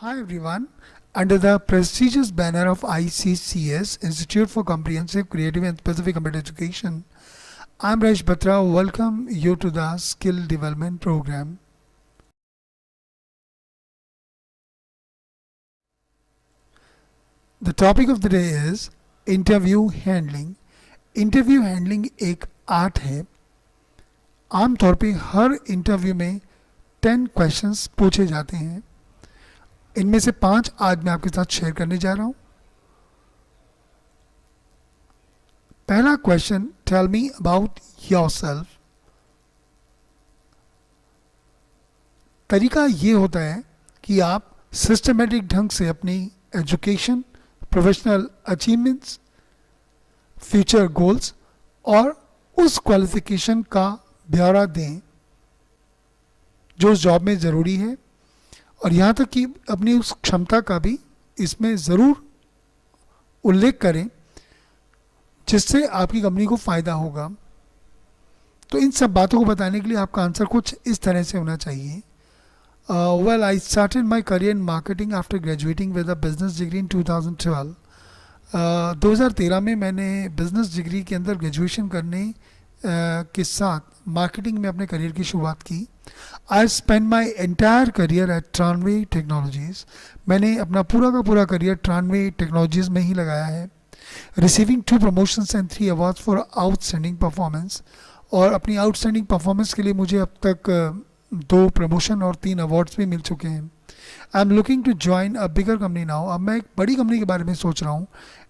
Hi everyone. Under the prestigious banner of ICCS, Institute for Comprehensive, Creative and Specific Computer Education, I'm Rajesh Batra. Welcome you to the Skill Development Program. The topic of the day is interview handling. Interview handling एक art है. आमतौर पे हर interview में 10 questions पूछे जाते हैं. इनमें से 5 आज मैं आपके साथ शेयर करने जा रहा हूं. पहला question, tell me about yourself. तरीका ये होता है कि आप सिस्टमेटिक ढंग से अपनी education, professional achievements, future goals और उस क्वालिफिकेशन का ब्यौरा दें जो उस जॉब में ज़रूरी है, और यहाँ तक कि अपनी उस क्षमता का भी इसमें ज़रूर उल्लेख करें जिससे आपकी कंपनी को फ़ायदा होगा. तो इन सब बातों को बताने के लिए आपका आंसर कुछ इस तरह से होना चाहिए. Well, I started my career in marketing after graduating with a business degree in 2012. 2013 में मैंने बिजनेस डिग्री के अंदर ग्रेजुएशन करने के साथ मार्केटिंग में अपने करियर की शुरुआत की. I spend my entire career at Transway Technologies. मैंने अपना पूरा का पूरा करियर ट्रांसवे टेक्नोलॉजीज़ में ही लगाया है. Receiving 2 promotions and 3 awards for outstanding performance. और अपनी आउटस्टैंडिंग परफॉर्मेंस के लिए मुझे अब तक 2 प्रमोशन और 3 अवार्ड्स भी मिल चुके हैं. I am looking to join a bigger company now. अब मैं एक बड़ी कंपनी के बारे में सोच रहा हूँ.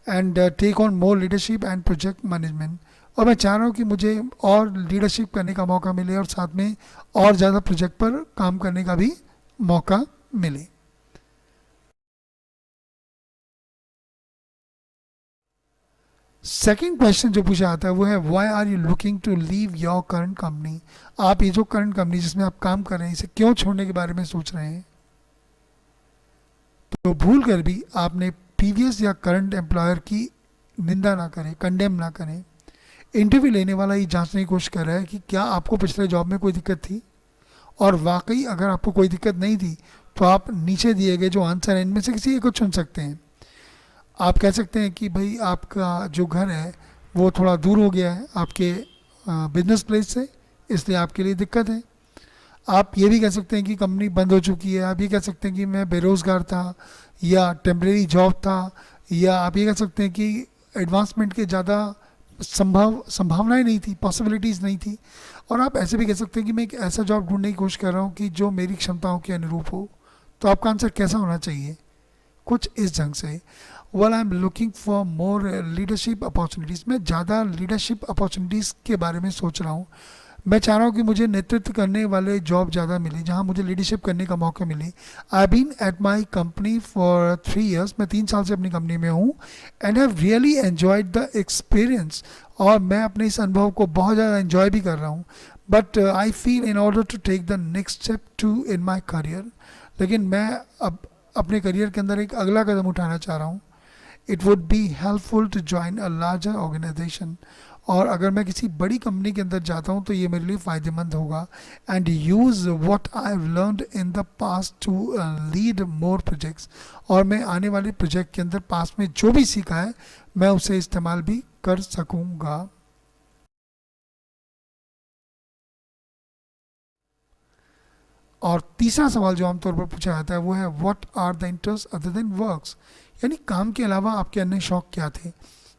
And take on more leadership and project management. और मैं चाह रहा हूँ कि मुझे और लीडरशिप करने का मौका मिले और साथ में और ज़्यादा प्रोजेक्ट पर काम करने का भी मौका मिले. सेकेंड क्वेश्चन जो पूछा आता है वो है, why are you looking to leave your current company. आप ये जो करंट कंपनी जिसमें आप काम कर रहे हैं इसे क्यों छोड़ने के बारे में सोच रहे हैं. तो भूल कर भी आपने प्रीवियस या करंट एम्प्लॉयर की निंदा ना करें, कंडेम ना करें. इंटरव्यू लेने वाला ये जांचने की कोशिश कर रहा है कि क्या आपको पिछले जॉब में कोई दिक्कत थी, और वाकई अगर आपको कोई दिक्कत नहीं थी तो आप नीचे दिए गए जो आंसर है इनमें से किसी एक को चुन सकते हैं. आप कह सकते हैं कि भाई आपका जो घर है वो थोड़ा दूर हो गया है आपके बिजनेस प्लेस से, इसलिए आपके लिए दिक्कत है. आप ये भी कह सकते हैं कि कंपनी बंद हो चुकी है. आप ये कह सकते हैं कि मैं बेरोज़गार था या टेम्परेरी जॉब था, या आप ये कह सकते हैं कि एडवांसमेंट के ज़्यादा संभावनाएं नहीं थी, पॉसिबिलिटीज़ नहीं थी. और आप ऐसे भी कह सकते हैं कि मैं एक ऐसा जॉब ढूंढने की कोशिश कर रहा हूँ कि जो मेरी क्षमताओं के अनुरूप हो. तो आपका आंसर कैसा होना चाहिए, कुछ इस ढंग से. Well, I am looking for more leadership opportunities. मैं ज़्यादा लीडरशिप अपॉर्चुनिटीज़ के बारे में सोच रहा हूँ. मैं चाह रहा हूँ कि मुझे नेतृत्व करने वाले जॉब ज़्यादा मिले जहाँ मुझे लीडरशिप करने का मौका मिले. I been at my company for 3 years. मैं 3 साल से अपनी कंपनी में हूँ. And have really enjoyed the experience. और मैं अपने इस अनुभव को बहुत ज़्यादा एन्जॉय भी कर रहा हूँ. But I feel in order to take the next step to in my career. लेकिन मैं अब अपने करियर के अंदर एक अगला कदम उठाना चाह रहा हूँ. It would be helpful to join a larger organisation. और अगर मैं किसी बड़ी कंपनी के अंदर जाता हूँ तो ये मेरे लिए फ़ायदेमंद होगा. And use what I have learned in the past to lead more projects. और मैं आने वाले प्रोजेक्ट के अंदर पास्ट में जो भी सीखा है मैं उसे इस्तेमाल भी कर सकूँगा. और तीसरा सवाल जो आमतौर पर पूछा जाता है वो है, what are the interest other than works. यानी काम के अलावा आपके अन्य शौक क्या थे.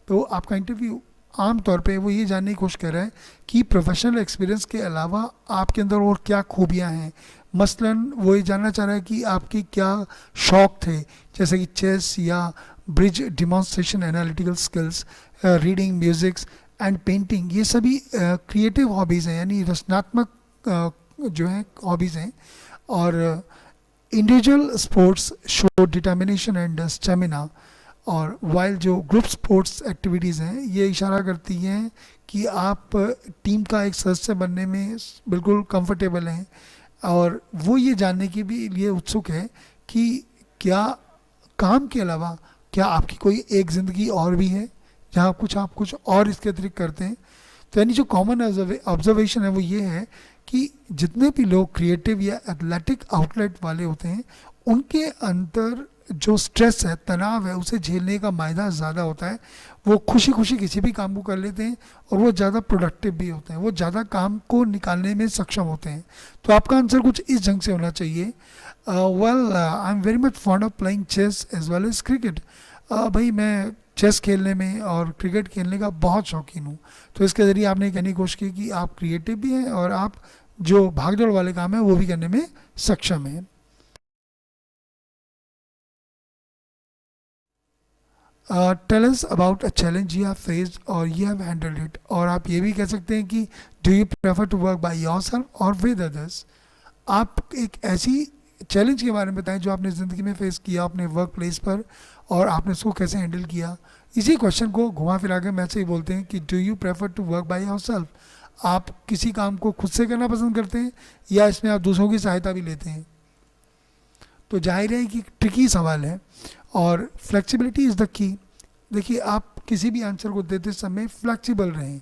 तो आपका इंटरव्यू आमतौर पे वो ये जानने की कोशिश कर रहा है कि प्रोफेशनल एक्सपीरियंस के अलावा आपके अंदर और क्या खूबियां हैं. मसलन वो ये जानना चाह रहा है कि आपके क्या शौक थे, जैसे कि चेस या bridge demonstration, analytical skills, reading, musics and painting. ये सभी क्रिएटिव हॉबीज़ हैं, यानी रचनात्मक जो है हॉबीज़ हैं. और individual sports show determination and stamina. और वाइल जो ग्रुप स्पोर्ट्स एक्टिविटीज़ हैं ये इशारा करती हैं कि आप टीम का एक सदस्य बनने में बिल्कुल कंफर्टेबल हैं. और वो ये जानने के भी लिए उत्सुक है कि क्या काम के अलावा क्या आपकी कोई एक ज़िंदगी और भी है जहाँ आप कुछ और इसके अतिरिक्त करते हैं. तो यानी जो कॉमन ऑब्जर्वेशन है वो ये है कि जितने भी लोग क्रिएटिव या एथलेटिक आउटलेट वाले होते हैं उनके अंदर जो स्ट्रेस है, तनाव है, उसे झेलने का मायदा ज़्यादा होता है। वो खुशी खुशी किसी भी काम को कर लेते हैं और वो ज़्यादा प्रोडक्टिव भी होते हैं, वो ज़्यादा काम को निकालने में सक्षम होते हैं। तो आपका आंसर कुछ इस ढंग से होना चाहिए, well I am very much fond of playing chess as well as cricket. भाई मैं चेस खेलने में और क्रिकेट खेलने का बहुत शौकीन हूँ। तो इसके ज़रिए आपने कहने की कोशिश की कि आप क्रिएटिव भी हैं और आप जो भागदौड़ वाले काम है वो भी करने में सक्षम हैं। Tell us about a challenge you have faced और यू हैव हैंडल्ड इट। और आप ये भी कह सकते हैं कि do you prefer to work by yourself और विद अदर्स। आप एक ऐसी चैलेंज के बारे में बताएं जो आपने ज़िंदगी में फेस किया अपने वर्क प्लेस पर और आपने उसको कैसे हैंडल किया। इसी क्वेश्चन को घुमा फिरा के मैच से ही बोलते हैं कि do you prefer to work by yourself. आप किसी काम को खुद से करना पसंद करते हैं या इसमें आप दूसरों की सहायता भी लेते हैं। तो जाहिर है कि ट्रिकी सवाल है और फ्लेक्सिबिलिटी इज़ द की। देखिए आप किसी भी आंसर को देते समय फ्लेक्सिबल रहें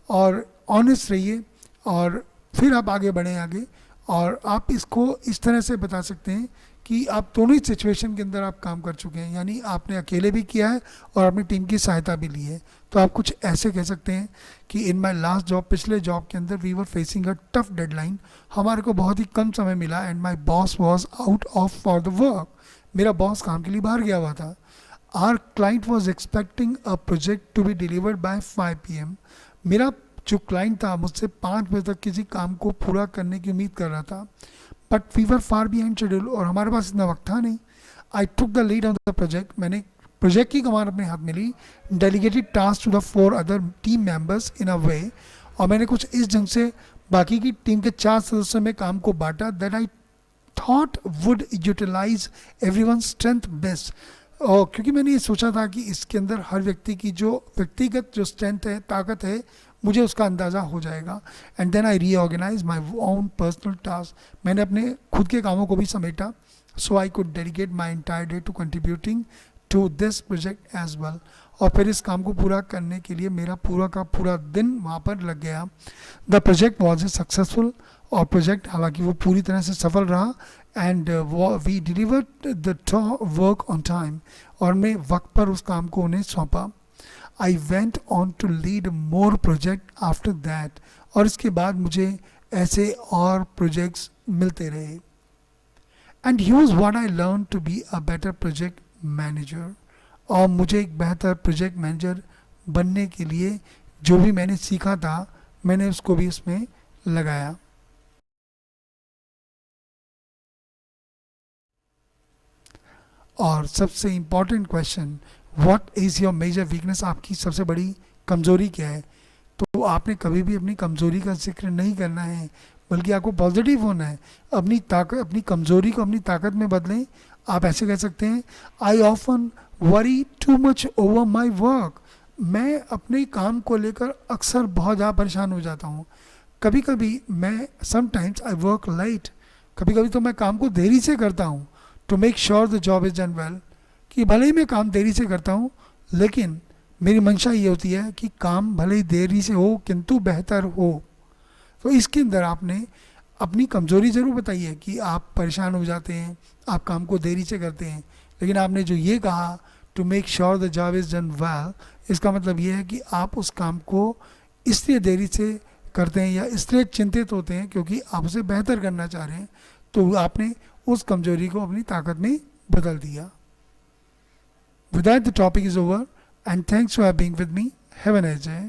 और ऑनेस्ट रहिए और फिर आप आगे बढ़ें आगे। और आप इसको इस तरह से बता सकते हैं कि आप दोनों ही सिचुएशन के अंदर आप काम कर चुके हैं, यानी आपने अकेले भी किया है और अपनी टीम की सहायता भी ली है। तो आप कुछ ऐसे कह सकते हैं कि इन माई लास्ट जॉब, पिछले जॉब के अंदर we were facing a tough deadline. हमारे को बहुत ही कम समय मिला and my boss was out of for the work. मेरा बॉस काम के लिए बाहर गया हुआ था। Our client was expecting a project to be delivered by 5 PM। मेरा जो क्लाइंट था मुझसे 5 बजे तक किसी काम को पूरा करने की उम्मीद कर रहा था, but we were far behind schedule और हमारे पास इतना वक्त था नहीं। I took the lead on the project. मैंने प्रोजेक्ट की कमान अपने हाथ में ली, delegated task to the 4 other team members in a way. और मैंने कुछ इस ढंग से बाकी की टीम के 4 सदस्यों में काम को बांटा that I thought would utilise everyone strength best. और क्योंकि मैंने ये सोचा था कि इसके अंदर हर व्यक्ति की जो व्यक्तिगत जो स्ट्रेंथ है, ताकत है, मुझे उसका अंदाज़ा हो जाएगा। And then I reorganise my own personal task. मैंने अपने खुद के कामों को भी समेटा so I could dedicate my entire day to contributing to this project as well. और फिर इस काम को पूरा करने के लिए मेरा पूरा का पूरा दिन वहाँ पर लग गया। The project was a successful. और प्रोजेक्ट हालांकि वो पूरी तरह से सफल रहा and we delivered the work on time. और मैं वक्त पर उस काम को उन्हें सौंपा। I went on to lead more project after that. और इसके बाद मुझे ऐसे और प्रोजेक्ट्स मिलते रहे। And huge what I learn to be a better project manager. और मुझे एक बेहतर प्रोजेक्ट मैनेजर बनने के लिए जो भी मैंने सीखा था मैंने उसको भी उसमें लगाया। और सबसे important question, what is your major weakness. आपकी सबसे बड़ी कमज़ोरी क्या है। तो आपने कभी भी अपनी कमज़ोरी का जिक्र नहीं करना है, बल्कि आपको पॉजिटिव होना है। अपनी ताकत, अपनी कमज़ोरी को अपनी ताकत में बदलें। आप ऐसे कह सकते हैं, I often worry too much over my work. मैं अपने काम को लेकर अक्सर बहुत ज़्यादा परेशान हो जाता हूँ। कभी कभी मैं समटाइम्स आई वर्क लाइट। कभी कभी तो मैं काम को देरी से करता हूँ to make sure the job is done well. कि भले ही मैं काम देरी से करता हूँ लेकिन मेरी मंशा ये होती है कि काम भले ही देरी से हो किंतु बेहतर हो। तो इसके अंदर आपने अपनी कमज़ोरी ज़रूर बताई है कि आप परेशान हो जाते हैं, आप काम को देरी से करते हैं। लेकिन आपने जो ये कहा to make sure the job is done well, इसका मतलब ये है कि आप उस काम को इसलिए देरी से करते हैं या इसलिए चिंतित होते हैं क्योंकि आप उसे बेहतर करना चाह रहे हैं। तो आपने उस कमज़ोरी को अपनी ताकत में बदल दिया। With that, the topic is over, and thanks for being with me. Have a nice day.